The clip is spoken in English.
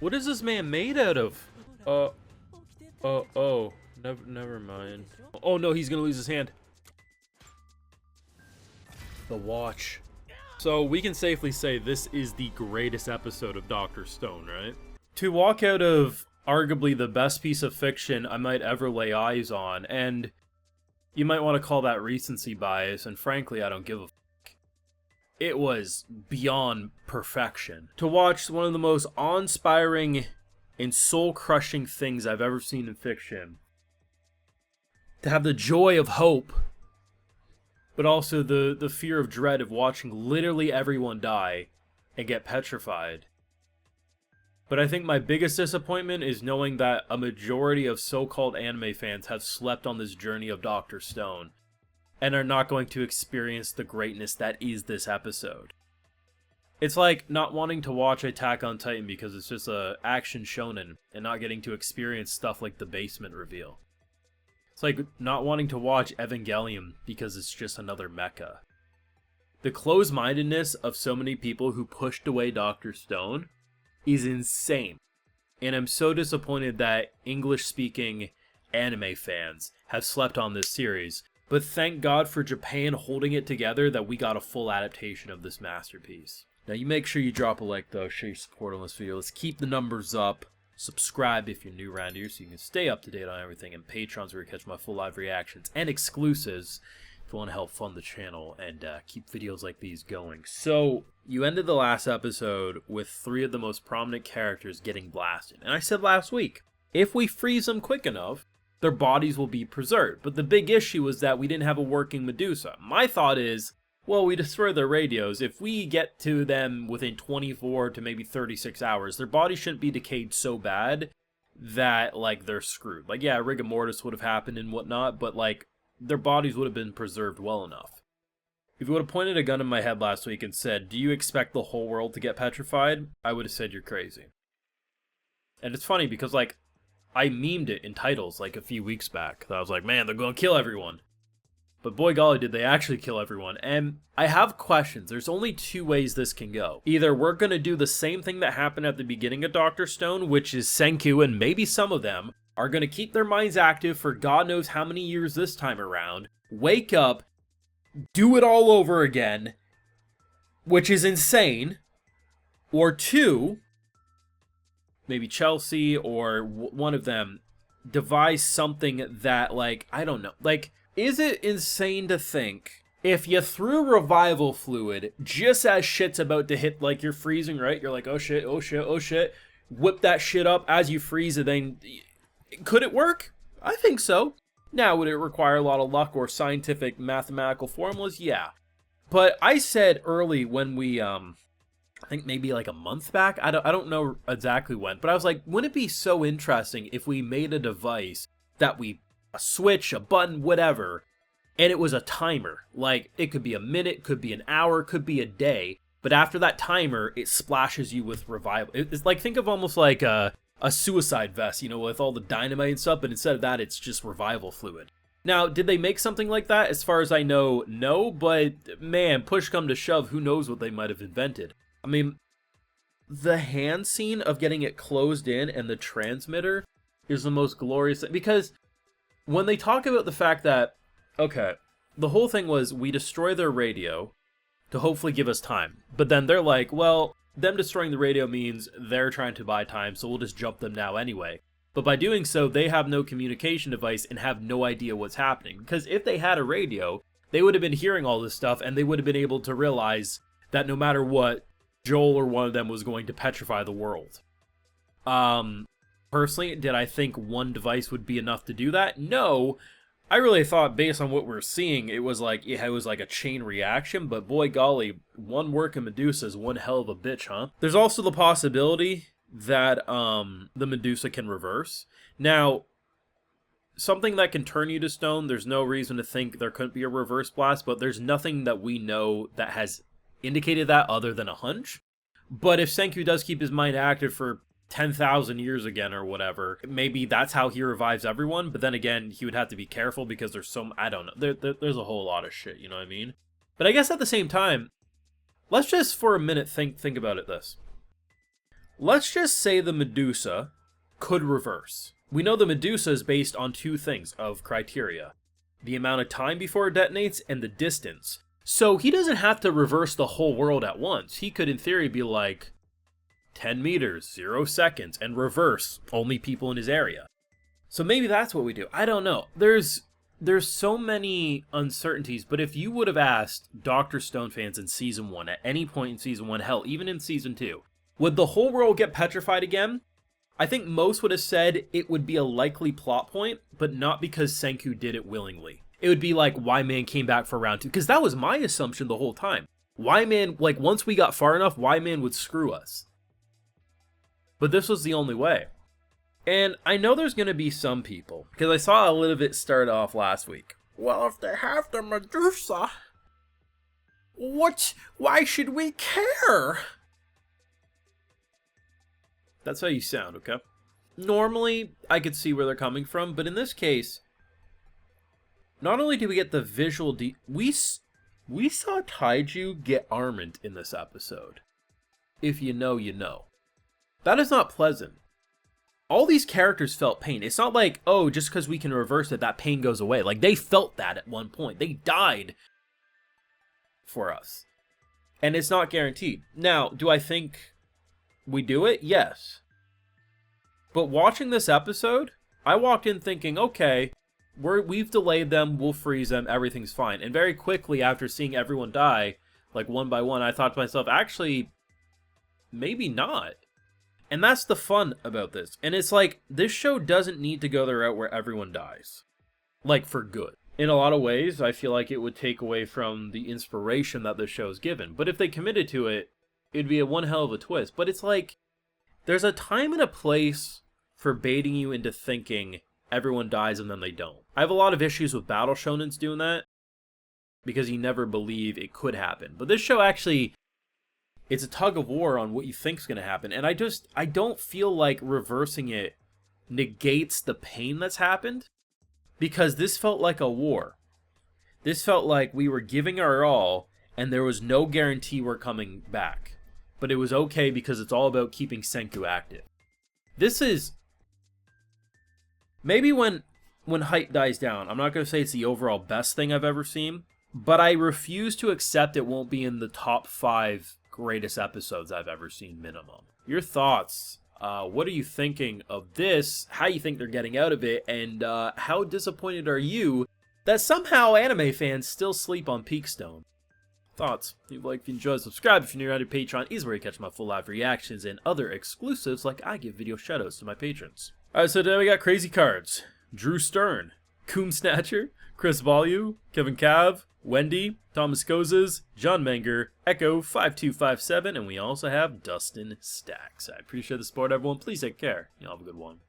What is this man made out of? Oh. Never mind. Oh no, he's gonna lose his hand. The watch. So we can safely say this is the greatest episode of Dr. Stone, right? To walk out of arguably the best piece of fiction I might ever lay eyes on, and you might want to call that recency bias, and frankly, I don't give a fuck. It was beyond perfection. To watch one of the most awe-inspiring and soul-crushing things I've ever seen in fiction. To have the joy of hope, but also the fear of dread of watching literally everyone die and get petrified. But I think my biggest disappointment is knowing that a majority of so-called anime fans have slept on this journey of Dr. Stone and are not going to experience the greatness that is this episode. It's like not wanting to watch Attack on Titan because it's just a action shonen and not getting to experience stuff like the basement reveal. It's like not wanting to watch Evangelion because it's just another mecha. The closed-mindedness of so many people who pushed away Dr. Stone is insane. And I'm so disappointed that English-speaking anime fans have slept on this series. But thank God for Japan holding it together that we got a full adaptation of this masterpiece. Now you make sure you drop a like though, show your support on this video. Let's keep the numbers up. Subscribe if you're new around here so you can stay up to date on everything. And Patreon's where you catch my full live reactions and exclusives if you want to help fund the channel and keep videos like these going. So, you ended the last episode with 3 of the most prominent characters getting blasted. And I said last week, if we freeze them quick enough, their bodies will be preserved. But the big issue was that we didn't have a working Medusa. My thought is, well, we destroy their radios. If we get to them within 24 to maybe 36 hours, their body shouldn't be decayed so bad that, like, they're screwed. Like, yeah, rigor mortis would have happened and whatnot, but, like, their bodies would have been preserved well enough. If you would have pointed a gun in my head last week and said, do you expect the whole world to get petrified? I would have said you're crazy. And it's funny because, like, I memed it in titles, like, a few weeks back. I was like, man, they're going to kill everyone. But boy golly, did they actually kill everyone. And I have questions. There's only 2 ways this can go. Either we're going to do the same thing that happened at the beginning of Dr. Stone, which is Senku and maybe some of them are going to keep their minds active for God knows how many years this time around, wake up, do it all over again, which is insane. Or 2, maybe Chelsea or one of them devise something that, like, I don't know, like, is it insane to think if you threw revival fluid just as shit's about to hit, like you're freezing, right? You're like, oh shit, oh shit, oh shit. Whip that shit up as you freeze it, then could it work? I think so. Now, would it require a lot of luck or scientific mathematical formulas? Yeah. But I said early when we, I think maybe like a month back, I don't know exactly when, but I was like, wouldn't it be so interesting if we made a device that a switch, a button, whatever, and it was a timer. Like, it could be a minute, could be an hour, could be a day, but after that timer, it splashes you with revival. It's like, think of almost like a suicide vest, you know, with all the dynamite and stuff, but instead of that, it's just revival fluid. Now, did they make something like that? As far as I know, no, but man, push come to shove, who knows what they might have invented. I mean, the hand scene of getting it closed in and the transmitter is the most glorious thing, because when they talk about the fact that, okay, the whole thing was we destroy their radio to hopefully give us time. But then they're like, well, them destroying the radio means they're trying to buy time, so we'll just jump them now anyway. But by doing so, they have no communication device and have no idea what's happening. Because if they had a radio, they would have been hearing all this stuff, and they would have been able to realize that no matter what, Joel or one of them was going to petrify the world. Personally, did I think one device would be enough to do that? No. I really thought, based on what we're seeing, it was like a chain reaction, but boy golly, one working Medusa is one hell of a bitch, huh? There's also the possibility that the Medusa can reverse. Now, something that can turn you to stone, there's no reason to think there couldn't be a reverse blast, but there's nothing that we know that has indicated that other than a hunch. But if Senku does keep his mind active for 10,000 years again or whatever, maybe that's how he revives everyone, but then again, he would have to be careful because there's I don't know, there's a whole lot of shit, you know what I mean? But I guess at the same time, let's just for a minute think about it this. Let's just say the Medusa could reverse. We know the Medusa is based on two things of criteria. The amount of time before it detonates and the distance. So he doesn't have to reverse the whole world at once. He could, in theory, be like 10 meters, 0 seconds, and reverse only people in his area. So maybe that's what we do. I don't know. There's so many uncertainties, but if you would have asked Dr. Stone fans in Season 1, at any point in Season 1, hell, even in Season 2, would the whole world get petrified again? I think most would have said it would be a likely plot point, but not because Senku did it willingly. It would be like Y-Man came back for round 2, because that was my assumption the whole time. Y-Man, like, once we got far enough, Y-Man would screw us. But this was the only way. And I know there's going to be some people, because I saw a little bit start off last week. Well, if they have the Medusa, why should we care? That's how you sound, okay? Normally, I could see where they're coming from, but in this case, not only do we get the visual... we saw Taiju get armament in this episode. If you know, you know. That is not pleasant. All these characters felt pain. It's not like, oh, just because we can reverse it, that pain goes away. Like, they felt that at one point. They died for us. And it's not guaranteed. Now, do I think we do it? Yes. But watching this episode, I walked in thinking, okay, we've delayed them, we'll freeze them, everything's fine. And very quickly, after seeing everyone die, like one by one, I thought to myself, actually, maybe not. And that's the fun about this. And it's like, this show doesn't need to go the route where everyone dies. Like, for good. In a lot of ways, I feel like it would take away from the inspiration that the show's given. But if they committed to it, it'd be a one hell of a twist. But it's like, there's a time and a place for baiting you into thinking everyone dies and then they don't. I have a lot of issues with battle shonens doing that, because you never believe it could happen. But this show actually... it's a tug of war on what you think's going to happen. And I don't feel like reversing it negates the pain that's happened. Because this felt like a war. This felt like we were giving our all, and there was no guarantee we're coming back. But it was okay because it's all about keeping Senku active. This is... maybe when hype dies down, I'm not going to say it's the overall best thing I've ever seen. But I refuse to accept it won't be in the top 5 greatest episodes I've ever seen minimum. Your thoughts? What are you thinking of this? How you think they're getting out of it? And how disappointed are you that somehow anime fans still sleep on Peakstone? Thoughts? If you like, if you enjoy, subscribe. If you're new on Patreon, is where you catch my full live reactions and other exclusives, like I give video shoutouts to my patrons. Alright, so today we got crazy cards. Drew Stern, Coom Snatcher, Chris Volue, Kevin Cav, Wendy, Thomas Kozes, John Menger, Echo 5257, and we also have Dustin Stacks. I appreciate the support, everyone. Please take care. You'll have a good one.